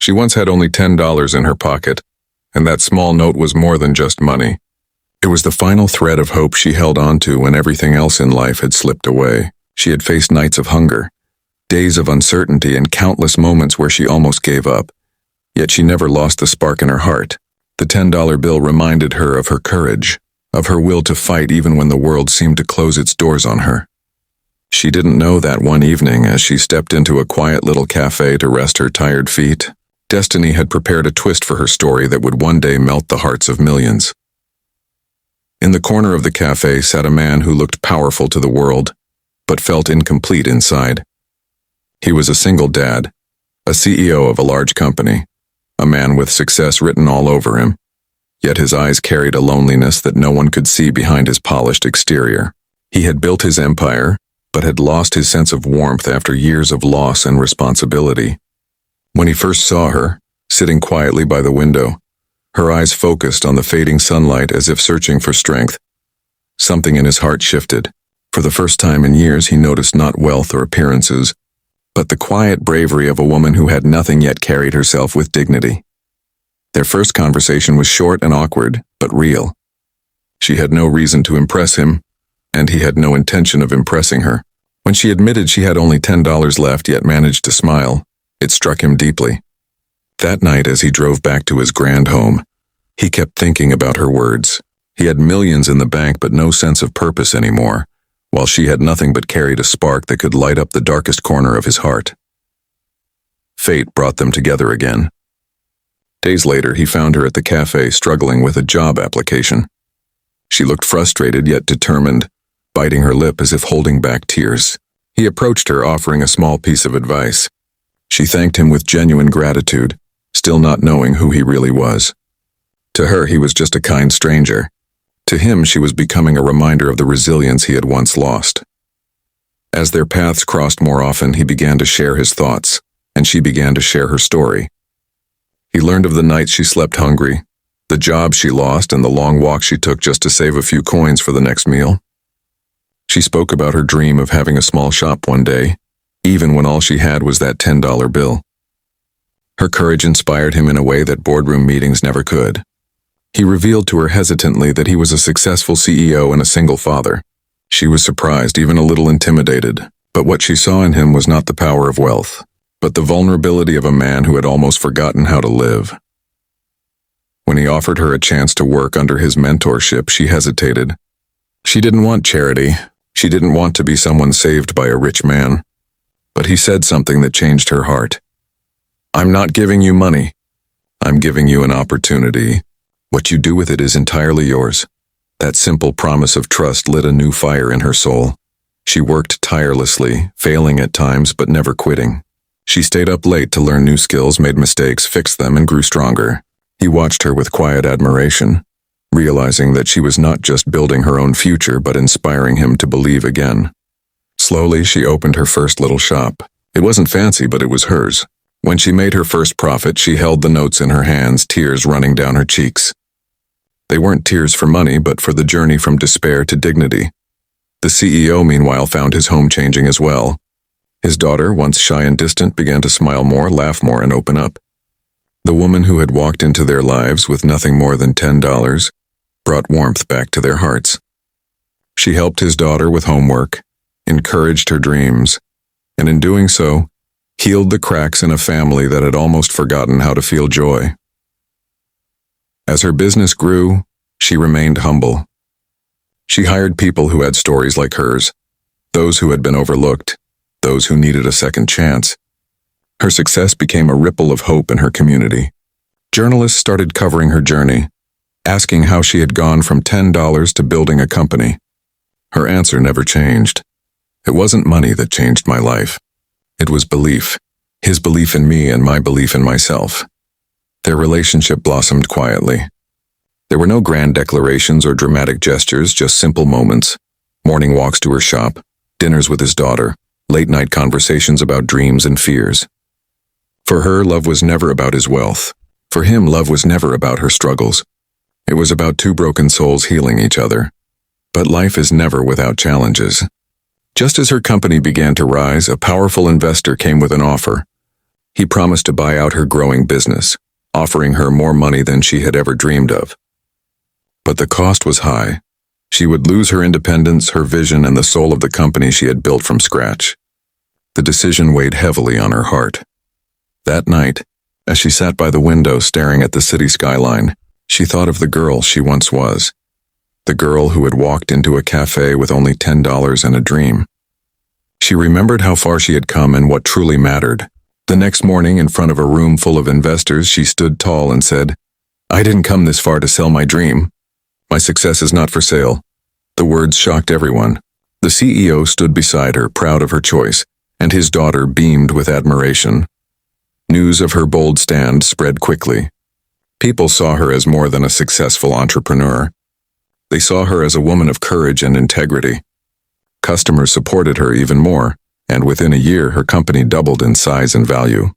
She once had only $10 in her pocket, and that small note was more than just money. It was the final thread of hope she held onto when everything else in life had slipped away. She had faced nights of hunger, days of uncertainty, and countless moments where she almost gave up. Yet she never lost the spark in her heart. The $10 bill reminded her of her courage, of her will to fight even when the world seemed to close its doors on her. She didn't know that one evening, as she stepped into a quiet little cafe to rest her tired feet, destiny had prepared a twist for her story that would one day melt the hearts of millions. In the corner of the cafe sat a man who looked powerful to the world, but felt incomplete inside. He was a single dad, a CEO of a large company, a man with success written all over him, yet his eyes carried a loneliness that no one could see behind his polished exterior. He had built his empire, but had lost his sense of warmth after years of loss and responsibility. When he first saw her, sitting quietly by the window, her eyes focused on the fading sunlight as if searching for strength, something in his heart shifted. For the first time in years, he noticed not wealth or appearances, but the quiet bravery of a woman who had nothing yet carried herself with dignity. Their first conversation was short and awkward, but real. She had no reason to impress him, and he had no intention of impressing her. When she admitted she had only $10 left yet managed to smile, it struck him deeply. That night, as he drove back to his grand home, he kept thinking about her words. He had millions in the bank but no sense of purpose anymore, while she had nothing but carried a spark that could light up the darkest corner of his heart. Fate brought them together again. Days later, he found her at the cafe struggling with a job application. She looked frustrated yet determined, biting her lip as if holding back tears. He approached her, offering a small piece of advice. She thanked him with genuine gratitude, still not knowing who he really was. To her, he was just a kind stranger. To him, she was becoming a reminder of the resilience he had once lost. As their paths crossed more often, he began to share his thoughts, and she began to share her story. He learned of the nights she slept hungry, the job she lost, and the long walk she took just to save a few coins for the next meal. She spoke about her dream of having a small shop one day, even when all she had was that $10 bill. Her courage inspired him in a way that boardroom meetings never could. He revealed to her hesitantly that he was a successful CEO and a single father. She was surprised, even a little intimidated, but what she saw in him was not the power of wealth, but the vulnerability of a man who had almost forgotten how to live. When he offered her a chance to work under his mentorship, she hesitated. She didn't want charity. She didn't want to be someone saved by a rich man. But he said something that changed her heart. "I'm not giving you money. I'm giving you an opportunity. What you do with it is entirely yours." That simple promise of trust lit a new fire in her soul. She worked tirelessly, failing at times but never quitting. She stayed up late to learn new skills, made mistakes, fixed them, and grew stronger. He watched her with quiet admiration, realizing that she was not just building her own future but inspiring him to believe again. Slowly, she opened her first little shop. It wasn't fancy, but it was hers. When she made her first profit, she held the notes in her hands, tears running down her cheeks. They weren't tears for money, but for the journey from despair to dignity. The CEO, meanwhile, found his home changing as well. His daughter, once shy and distant, began to smile more, laugh more, and open up. The woman who had walked into their lives with nothing more than $10 brought warmth back to their hearts. She helped his daughter with homework, encouraged her dreams, and in doing so, healed the cracks in a family that had almost forgotten how to feel joy. As her business grew, she remained humble. She hired people who had stories like hers, those who had been overlooked, those who needed a second chance. Her success became a ripple of hope in her community. Journalists started covering her journey, asking how she had gone from $10 to building a company. Her answer never changed. "It wasn't money that changed my life. It was belief, his belief in me and my belief in myself." Their relationship blossomed quietly. There were no grand declarations or dramatic gestures, just simple moments. Morning walks to her shop, dinners with his daughter, late-night conversations about dreams and fears. For her, love was never about his wealth. For him, love was never about her struggles. It was about two broken souls healing each other. But life is never without challenges. Just as her company began to rise, a powerful investor came with an offer. He promised to buy out her growing business, offering her more money than she had ever dreamed of. But the cost was high. She would lose her independence, her vision, and the soul of the company she had built from scratch. The decision weighed heavily on her heart. That night, as she sat by the window staring at the city skyline, she thought of the girl she once was. The girl who had walked into a cafe with only $10 and a dream. She remembered how far she had come and what truly mattered. The next morning, in front of a room full of investors, she stood tall and said, "I didn't come this far to sell my dream. My success is not for sale." The words shocked everyone. The CEO stood beside her, proud of her choice, and his daughter beamed with admiration. News of her bold stand spread quickly. People saw her as more than a successful entrepreneur. They saw her as a woman of courage and integrity. Customers supported her even more, and within a year her company doubled in size and value.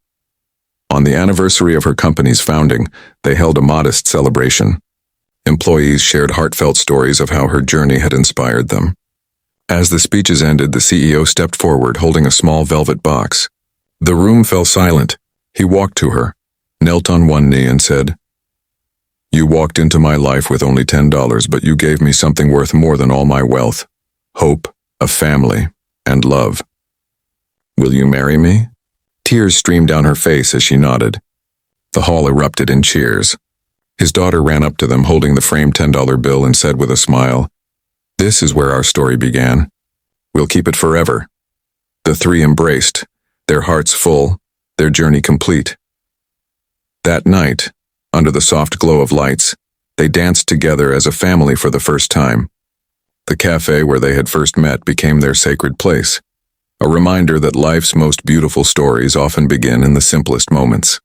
On the anniversary of her company's founding, they held a modest celebration. Employees shared heartfelt stories of how her journey had inspired them. As the speeches ended, the CEO stepped forward, holding a small velvet box. The room fell silent. He walked to her, knelt on one knee, and said, "You walked into my life with only $10, but you gave me something worth more than all my wealth: hope, a family, and love. Will you marry me?" Tears streamed down her face as she nodded. The hall erupted in cheers. His daughter ran up to them, holding the framed $10 bill, and said with a smile, "This is where our story began. We'll keep it forever." The three embraced, their hearts full, their journey complete. That night, under the soft glow of lights, they danced together as a family for the first time. The cafe where they had first met became their sacred place, a reminder that life's most beautiful stories often begin in the simplest moments.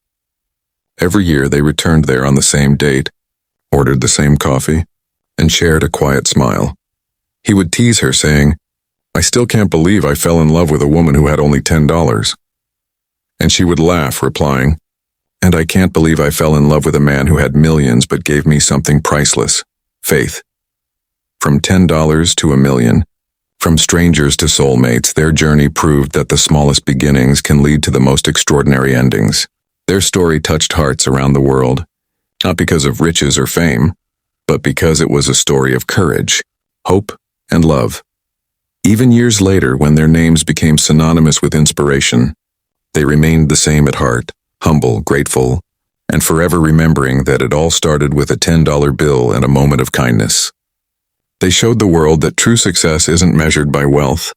Every year they returned there on the same date, ordered the same coffee, and shared a quiet smile. He would tease her, saying, "I still can't believe I fell in love with a woman who had only $10. And she would laugh, replying, "And I can't believe I fell in love with a man who had millions but gave me something priceless: faith." From $10 to $1 million, from strangers to soulmates, their journey proved that the smallest beginnings can lead to the most extraordinary endings. Their story touched hearts around the world, not because of riches or fame, but because it was a story of courage, hope, and love. Even years later, when their names became synonymous with inspiration, they remained the same at heart: humble, grateful, and forever remembering that it all started with a $10 bill and a moment of kindness. They showed the world that true success isn't measured by wealth,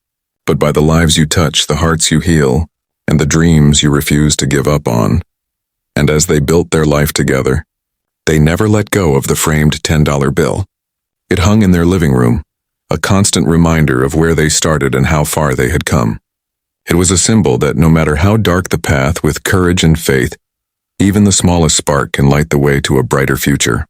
but by the lives you touch, the hearts you heal, and the dreams you refuse to give up on. And as they built their life together, they never let go of the framed $10 bill. It hung in their living room, a constant reminder of where they started and how far they had come. It was a symbol that no matter how dark the path, with courage and faith, even the smallest spark can light the way to a brighter future.